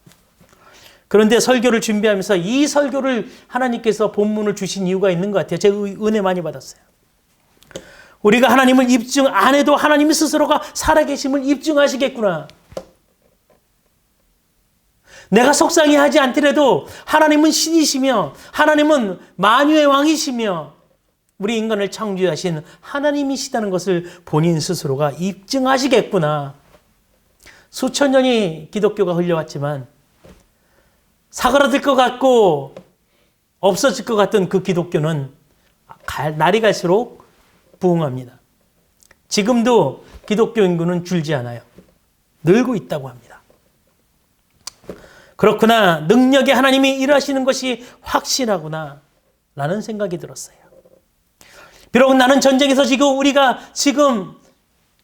그런데 설교를 준비하면서 이 설교를 하나님께서 본문을 주신 이유가 있는 것 같아요. 제가 은혜 많이 받았어요. 우리가 하나님을 입증 안 해도 하나님이 스스로가 살아계심을 입증하시겠구나. 내가 속상해하지 않더라도 하나님은 신이시며 하나님은 만유의 왕이시며 우리 인간을 창조하신 하나님이시다는 것을 본인 스스로가 입증하시겠구나. 수천 년이 기독교가 흘려왔지만 사그라들 것 같고 없어질 것 같던 그 기독교는 날이 갈수록 부흥합니다. 지금도 기독교 인구는 줄지 않아요. 늘고 있다고 합니다. 그렇구나. 능력의 하나님이 일하시는 것이 확실하구나 라는 생각이 들었어요. 비록 나는 전쟁에서 우리가 지금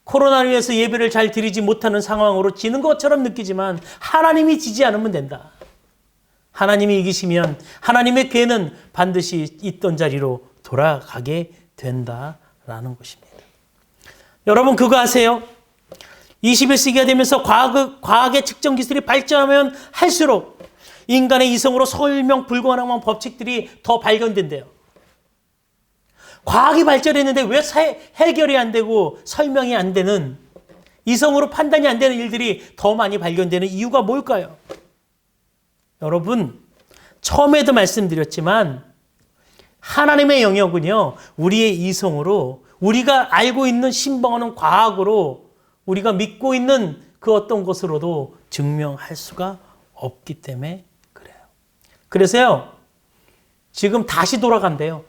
코로나로 인해서 예배를 잘 드리지 못하는 상황으로 지는 것처럼 느끼지만 하나님이 지지 않으면 된다. 하나님이 이기시면 하나님의 궤는 반드시 있던 자리로 돌아가게 된다라는 것입니다. 여러분 그거 아세요? 21세기가 되면서 과학의 측정 기술이 발전하면 할수록 인간의 이성으로 설명 불가능한 법칙들이 더 발견된대요. 과학이 발전했는데 왜 해결이 안 되고 설명이 안 되는 이성으로 판단이 안 되는 일들이 더 많이 발견되는 이유가 뭘까요? 여러분 처음에도 말씀드렸지만 하나님의 영역은요 우리의 이성으로 우리가 알고 있는 신봉하는 과학으로 우리가 믿고 있는 그 어떤 것으로도 증명할 수가 없기 때문에 그래요. 그래서요 지금 다시 돌아간대요.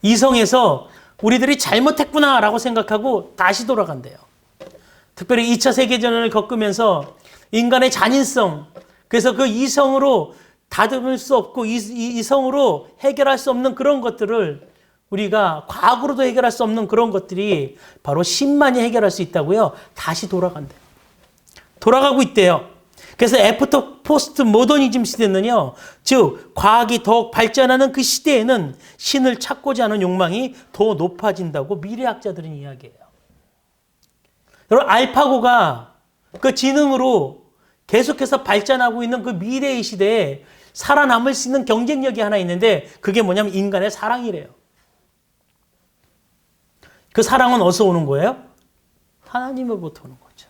이성에서 우리들이 잘못했구나라고 생각하고 다시 돌아간대요. 특별히 2차 세계대전을 겪으면서 인간의 잔인성, 그래서 그 이성으로 다듬을 수 없고 이성으로 해결할 수 없는 그런 것들을 우리가 과학으로도 해결할 수 없는 그런 것들이 바로 신만이 해결할 수 있다고요. 다시 돌아간대요. 돌아가고 있대요. 그래서 애프터 포스트 모더니즘 시대는요. 즉 과학이 더욱 발전하는 그 시대에는 신을 찾고자 하는 욕망이 더 높아진다고 미래학자들은 이야기해요. 여러분 알파고가 그 지능으로 계속해서 발전하고 있는 그 미래의 시대에 살아남을 수 있는 경쟁력이 하나 있는데 그게 뭐냐면 인간의 사랑이래요. 그 사랑은 어디서 오는 거예요? 하나님으로부터 오는 거죠.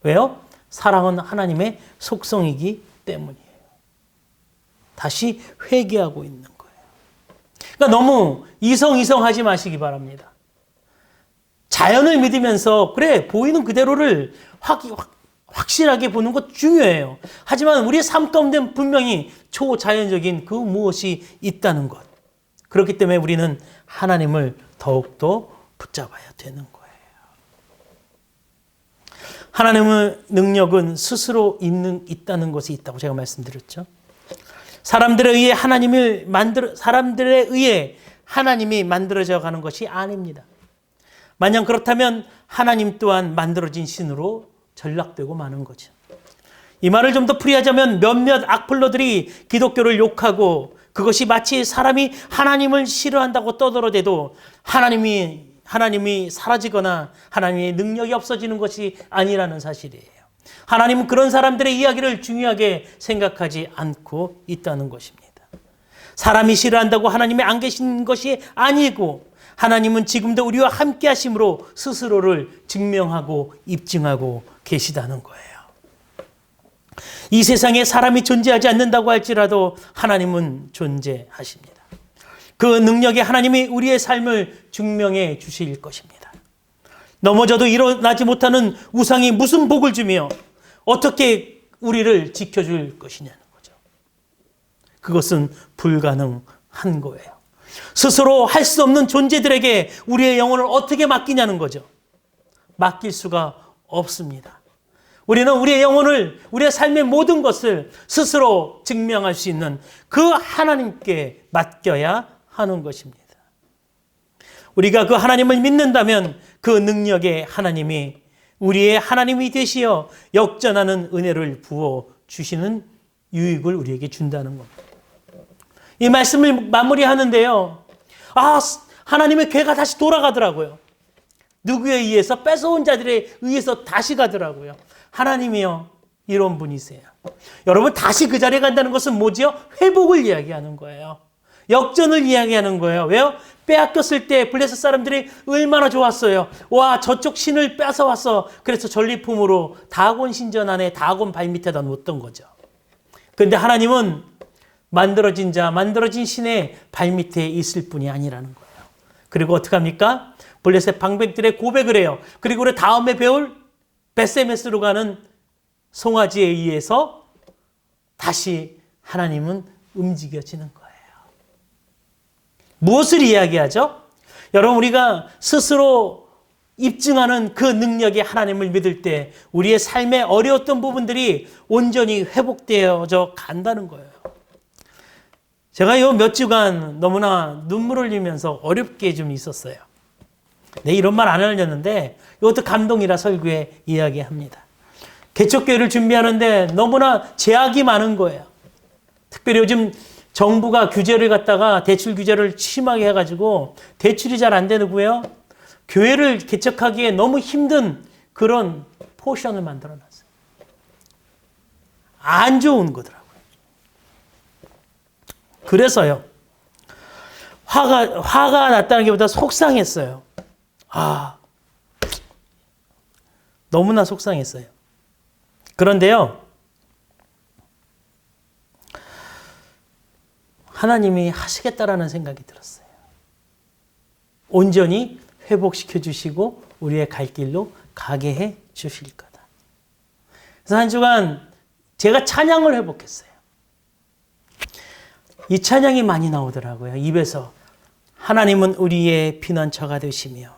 왜요? 사랑은 하나님의 속성이기 때문이에요. 다시 회개하고 있는 거예요. 그러니까 너무 이성하지 마시기 바랍니다. 자연을 믿으면서 그래 보이는 그대로를 확실하게 보는 것 중요해요. 하지만 우리의 삶 가운데 분명히 초자연적인 그 무엇이 있다는 것. 그렇기 때문에 우리는 하나님을 더욱더 붙잡아야 되는 거예요. 하나님의 능력은 스스로 있다는 것이 있다고 제가 말씀드렸죠. 사람들에 의해 하나님이 만들어져 가는 것이 아닙니다. 만약 그렇다면 하나님 또한 만들어진 신으로 전락되고 마는 거죠. 이 말을 좀 더 풀이하자면 몇몇 악플러들이 기독교를 욕하고 그것이 마치 사람이 하나님을 싫어한다고 떠들어대도 하나님이 사라지거나 하나님의 능력이 없어지는 것이 아니라는 사실이에요. 하나님은 그런 사람들의 이야기를 중요하게 생각하지 않고 있다는 것입니다. 사람이 싫어한다고 하나님이 안 계신 것이 아니고 하나님은 지금도 우리와 함께 하심으로 스스로를 증명하고 입증하고 계시다는 거예요. 이 세상에 사람이 존재하지 않는다고 할지라도 하나님은 존재하십니다. 그 능력에 하나님이 우리의 삶을 증명해 주실 것입니다. 넘어져도 일어나지 못하는 우상이 무슨 복을 주며 어떻게 우리를 지켜줄 것이냐는 거죠. 그것은 불가능한 거예요. 스스로 할 수 없는 존재들에게 우리의 영혼을 어떻게 맡기냐는 거죠. 맡길 수가 없습니다. 우리는 우리의 영혼을, 우리의 삶의 모든 것을 스스로 증명할 수 있는 그 하나님께 맡겨야 하는 것입니다. 우리가 그 하나님을 믿는다면 그 능력의 하나님이 우리의 하나님이 되시어 역전하는 은혜를 부어 주시는 유익을 우리에게 준다는 겁니다. 이 말씀을 마무리하는데요. 하나님의 궤가 다시 돌아가더라고요. 누구에 의해서 뺏어온 자들에 의해서 다시 가더라고요. 하나님이요. 이런 분이세요. 여러분 다시 그 자리에 간다는 것은 뭐지요? 회복을 이야기하는 거예요. 역전을 이야기하는 거예요. 왜요? 빼앗겼을 때 블레셋 사람들이 얼마나 좋았어요. 와 저쪽 신을 뺏어왔어. 그래서 전리품으로 다곤 신전 안에 다곤 발밑에다 놓았던 거죠. 그런데 하나님은 만들어진 신의 발밑에 있을 뿐이 아니라는 거예요. 그리고 어떻게 합니까? 블레셋 방백들의 고백을 해요. 그리고 우리 다음에 배울 베세메스로 가는 송아지에 의해서 다시 하나님은 움직여지는 거예요. 무엇을 이야기하죠? 여러분 우리가 스스로 입증하는 그 능력의 하나님을 믿을 때 우리의 삶에 어려웠던 부분들이 온전히 회복되어져 간다는 거예요. 제가 요 몇 주간 너무나 눈물 흘리면서 어렵게 좀 있었어요. 네, 이런 말 안 하려는데 이것도 감동이라 설교에 이야기합니다. 개척교회를 준비하는데 너무나 제약이 많은 거예요. 특별히 요즘 정부가 규제를 갖다가 대출 규제를 심하게 해가지고 대출이 잘 안 되고요. 교회를 개척하기에 너무 힘든 그런 포션을 만들어놨어요. 안 좋은 거더라고요. 그래서요. 화가 났다는 게 보다 속상했어요. 너무나 속상했어요. 그런데요. 하나님이 하시겠다라는 생각이 들었어요. 온전히 회복시켜 주시고 우리의 갈 길로 가게 해 주실 거다. 그래서 한 주간 제가 찬양을 회복했어요. 이 찬양이 많이 나오더라고요. 입에서 하나님은 우리의 피난처가 되시며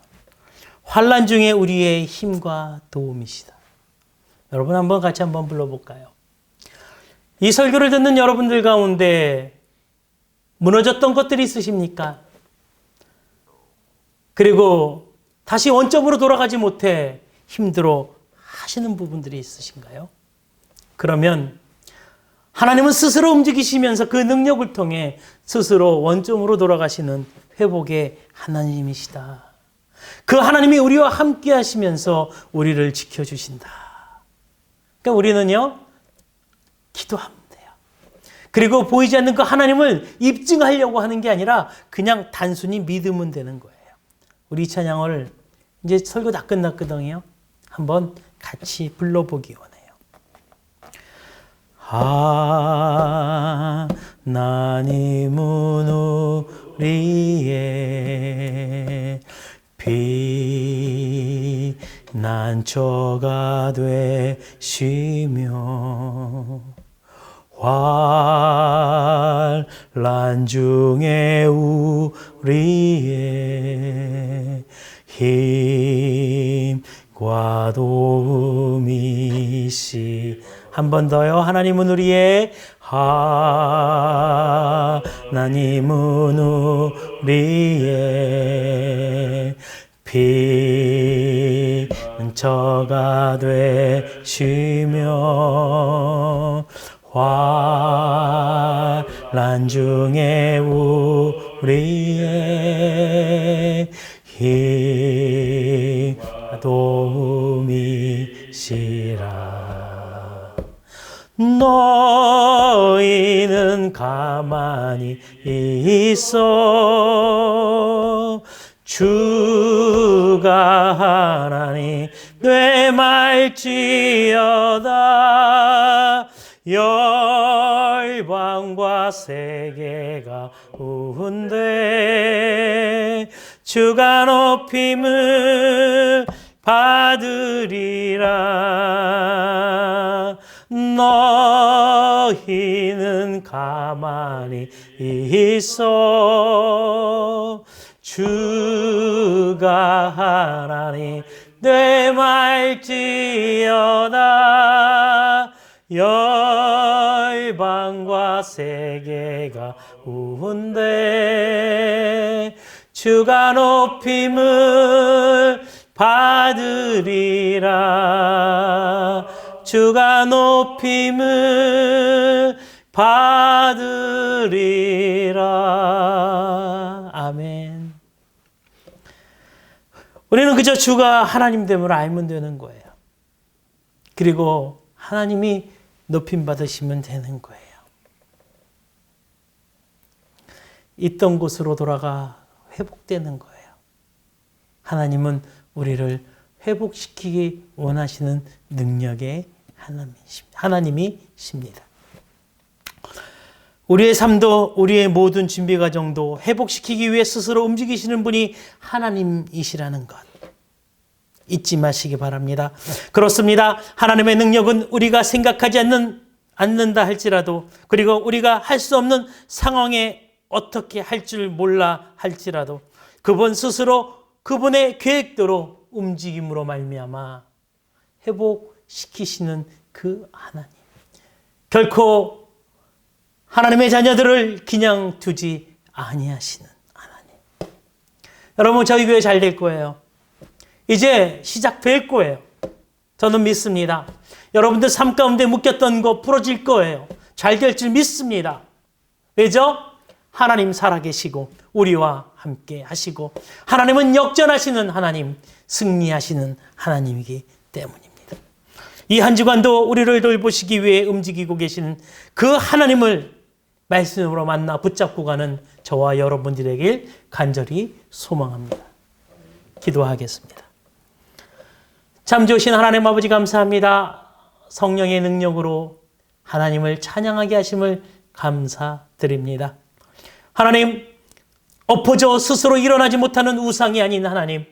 환난 중에 우리의 힘과 도움이시다. 여러분 같이 한번 불러볼까요? 이 설교를 듣는 여러분들 가운데 무너졌던 것들이 있으십니까? 그리고 다시 원점으로 돌아가지 못해 힘들어 하시는 부분들이 있으신가요? 그러면 하나님은 스스로 움직이시면서 그 능력을 통해 스스로 원점으로 돌아가시는 회복의 하나님이시다. 그 하나님이 우리와 함께 하시면서 우리를 지켜주신다. 그러니까 우리는요, 기도하면 돼요. 그리고 보이지 않는 그 하나님을 입증하려고 하는 게 아니라 그냥 단순히 믿으면 되는 거예요. 우리 이 찬양을 이제 설교 다 끝났거든요. 한번 같이 불러보기 원해요. 하나님은 우리의 피난처가 되시며 환난 중에 우리의 힘과 도움이시. 한 번 더요. 하나님은 우리의 하나님은 우리의 피난처가 되시며 환난 중에 우리의 힘과 도움이시라. 너희는 가만히 있어 주가 하나님 되말지어다. 열방과 세계가 우은데 주가 높임을 받으리라. 너희는 가만히 있어 주가 하나님 되말지어다. 열방과 세계가 우은데 주가 높임을 받으리라. 주가 높임을 받으리라. 아멘. 우리는 그저 주가 하나님됨을 알면 되는 거예요. 그리고 하나님이 높임 받으시면 되는 거예요. 있던 곳으로 돌아가 회복되는 거예요. 하나님은 우리를 회복시키기 원하시는 능력의 하나님이십니다. 우리의 삶도 우리의 모든 준비 과정도 회복시키기 위해 스스로 움직이시는 분이 하나님이시라는 것 잊지 마시기 바랍니다. 그렇습니다. 하나님의 능력은 우리가 생각하지 않는다 할지라도, 그리고 우리가 할 수 없는 상황에 어떻게 할 줄 몰라 할지라도 그분 스스로 그분의 계획대로 움직임으로 말미암아 회복시키시는 그 하나님, 결코 하나님의 자녀들을 그냥 두지 아니하시는 하나님. 여러분, 저희 교회 잘 될 거예요. 이제 시작될 거예요. 저는 믿습니다. 여러분들 삶 가운데 묶였던 거 풀어질 거예요. 잘 될 줄 믿습니다. 왜죠? 하나님 살아계시고 우리와 함께 하시고 하나님은 역전하시는 하나님, 승리하시는 하나님이기 때문입니다. 이 한 주간도 우리를 돌보시기 위해 움직이고 계신 그 하나님을 말씀으로 만나 붙잡고 가는 저와 여러분들에게 간절히 소망합니다. 기도하겠습니다. 참 좋으신 하나님 아버지, 감사합니다. 성령의 능력으로 하나님을 찬양하게 하심을 감사드립니다. 하나님, 엎어져 스스로 일어나지 못하는 우상이 아닌 하나님,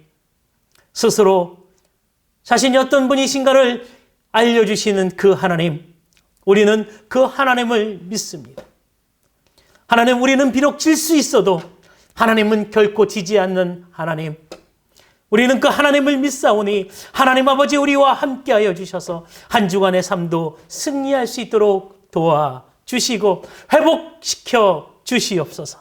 스스로 자신이 어떤 분이신가를 알려주시는 그 하나님, 우리는 그 하나님을 믿습니다. 하나님, 우리는 비록 질 수 있어도 하나님은 결코 지지 않는 하나님, 우리는 그 하나님을 믿사오니 하나님 아버지, 우리와 함께하여 주셔서 한 주간의 삶도 승리할 수 있도록 도와주시고 회복시켜 주시옵소서.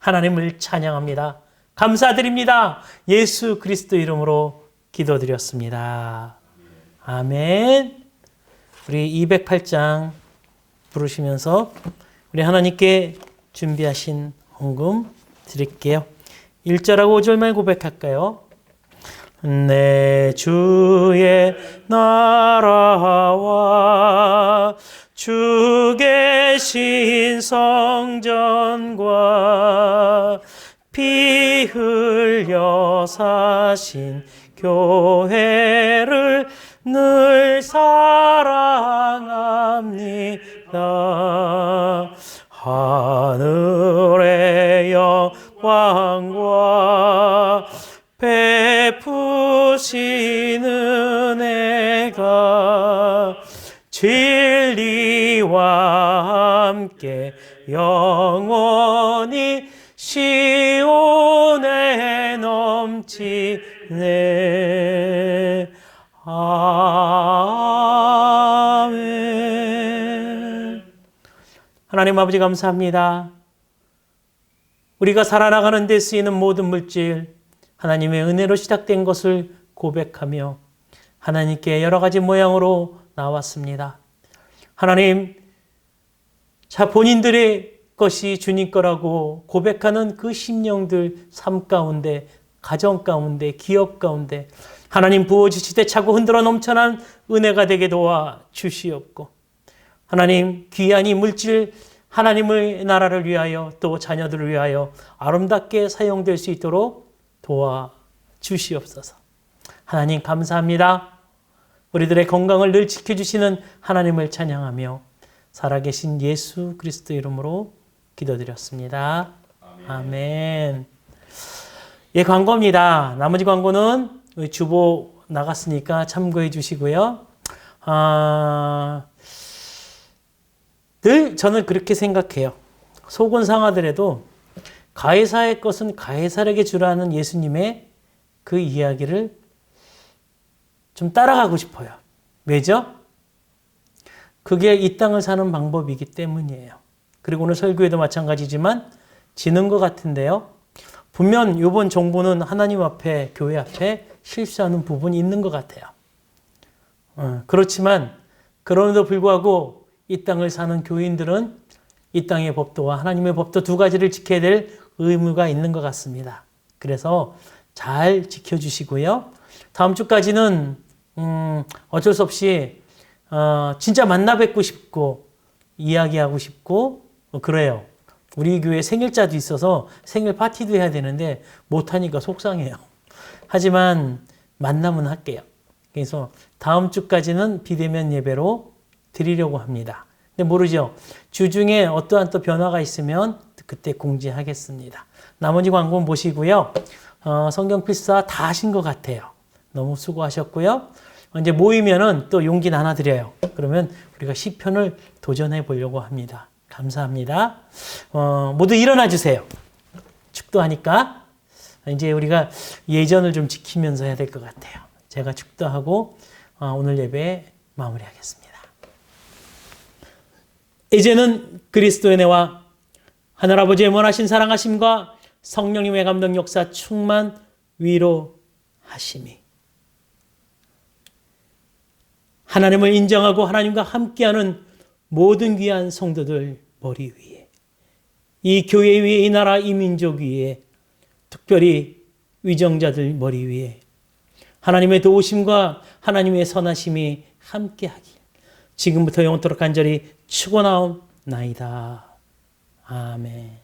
하나님을 찬양합니다. 감사드립니다. 예수 그리스도 이름으로 기도드렸습니다. 아멘. 우리 208장 부르시면서 우리 하나님께 준비하신 헌금 드릴게요. 1절하고 5절만 고백할까요? 내 주의 나라와 주 계신 성전과 피 흘려 사신 교회를 늘 사랑합니다. 하늘의 영광과 베푸신 은혜가 진리와 함께 영원히 시온에 넘치네. 아멘. 하나님 아버지 감사합니다. 우리가 살아나가는 데 쓰이는 모든 물질, 하나님의 은혜로 시작된 것을 고백하며 하나님께 여러 가지 모양으로 나왔습니다. 하나님, 자 본인들의 것이 주님 거라고 고백하는 그 심령들 삶 가운데, 가정 가운데, 기업 가운데 하나님 부어주시되 차고 흔들어 넘쳐난 은혜가 되게 도와 주시옵고, 하나님 귀한 이 물질 하나님의 나라를 위하여 또 자녀들을 위하여 아름답게 사용될 수 있도록 도와 주시옵소서. 하나님 감사합니다. 우리들의 건강을 늘 지켜주시는 하나님을 찬양하며 살아계신 예수 그리스도 이름으로 기도드렸습니다. 아멘. 예, 광고입니다. 나머지 광고는 주보 나갔으니까 참고해 주시고요. 늘 저는 그렇게 생각해요. 속은 상하더라도 가해사의 것은 가해사에게 주라는 예수님의 그 이야기를 좀 따라가고 싶어요. 왜죠? 그게 이 땅을 사는 방법이기 때문이에요. 그리고 오늘 설교에도 마찬가지지만 지는 것 같은데요. 분명 이번 정부는 하나님 앞에, 교회 앞에 실수하는 부분이 있는 것 같아요. 그렇지만 그럼에도 불구하고 이 땅을 사는 교인들은 이 땅의 법도와 하나님의 법도 두 가지를 지켜야 될 의무가 있는 것 같습니다. 그래서 잘 지켜주시고요. 다음 주까지는 어쩔 수 없이 진짜 만나 뵙고 싶고 이야기하고 싶고 그래요. 우리 교회 생일자도 있어서 생일 파티도 해야 되는데 못하니까 속상해요. 하지만 만나면 할게요. 그래서 다음 주까지는 비대면 예배로 드리려고 합니다. 근데 모르죠. 주중에 어떠한 또 변화가 있으면 그때 공지하겠습니다. 나머지 광고는 보시고요. 성경 필사 다 하신 것 같아요. 너무 수고하셨고요. 이제 모이면은 또 용기 나눠드려요. 그러면 우리가 시편을 도전해 보려고 합니다. 감사합니다. 모두 일어나 주세요. 축도하니까 이제 우리가 예전을 좀 지키면서 해야 될 것 같아요. 제가 축도하고 오늘 예배 마무리하겠습니다. 이제는 그리스도의 은혜와 하늘아버지의 원하신 사랑하심과 성령님의 감동 역사 충만 위로하심이 하나님을 인정하고 하나님과 함께하는 모든 귀한 성도들 머리 위에, 이 교회 위에, 이 나라, 이 민족 위에, 특별히 위정자들 머리 위에 하나님의 도우심과 하나님의 선하심이 함께하길 지금부터 영원토록 간절히 축원하옵나이다. 아멘.